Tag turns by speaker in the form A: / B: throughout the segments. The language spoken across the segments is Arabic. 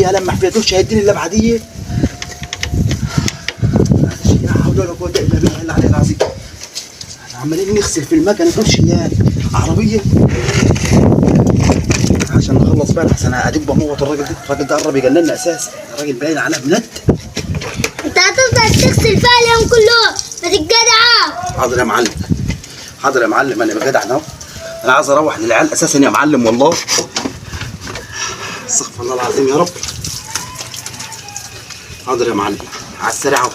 A: لمح فيها دول هيديني اللمعه دي. لا حول ولا قوه الا بالله العلي العظيم. عمالين نغسل في المكنه دول شيال عربيه عشان نخلص بقى. احسن اديك بموت الراجل ده قرب يجننا اساسا. الراجل باين عليه بند.
B: انت هتفضل تغسل فيها اليوم كله، ما تتجدع.
A: حاضر يا معلم، حاضر يا معلم، انا بجدع اهو. انا عايز اروح للعيال اساسا يا معلم والله. استغفر الله العظيم يا رب. حاضر يا معلم على السريع اهو.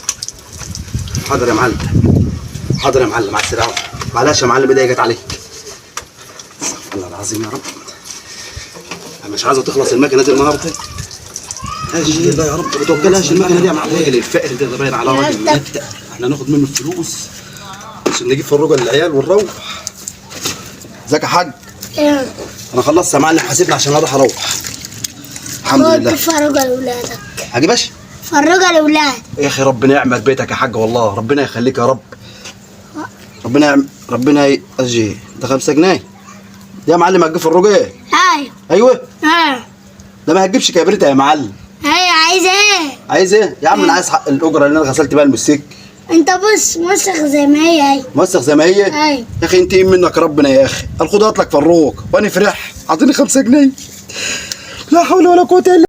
A: حاضر يا معلم، حاضر يا معلم على السريع اهو. معلش يا معلم ايديا جت عليك. استغفر الله العظيم يا رب. انا مش عايزه تخلص المكنه دي النهارده. اجي الله يا رب، ما توكلهاش المكنه دي يا معلم. الراجل الفقر ده باين على راجل مبدأ. احنا ناخد منه الفلوس عشان نجيب فروجه للعيال ونروح. ازيك يا حاج؟
B: ايه؟
A: انا خلصت يا معلم، حاسبني عشان اروح. الحمد لله.
B: فرجة لاولادك.
A: حاج باشا
B: فرجة لاولاد.
A: يا اخي ربنا يعمل بيتك يا حاج والله، ربنا يخليك يا رب. ربنا اجي ده 5 جنيه يا معلم. هتجيب فروجه ايه؟ ايوه ده ما هتجيبش كبريتة يا معلم.
B: ايوه عايز ايه؟
A: عايز ايه يا عم؟ انا عايز حق الاجره اللي انا غسلت بيها المسك.
B: انت بص موسخ زي ما هي. ايوه
A: موسخ زي ما هي.
B: ايوه
A: يا اخي انت منك ربنا يا اخي. الخد هات لك فروج وانا فرح. اعطيني 5 جنيه. لا حول ولا قوه الا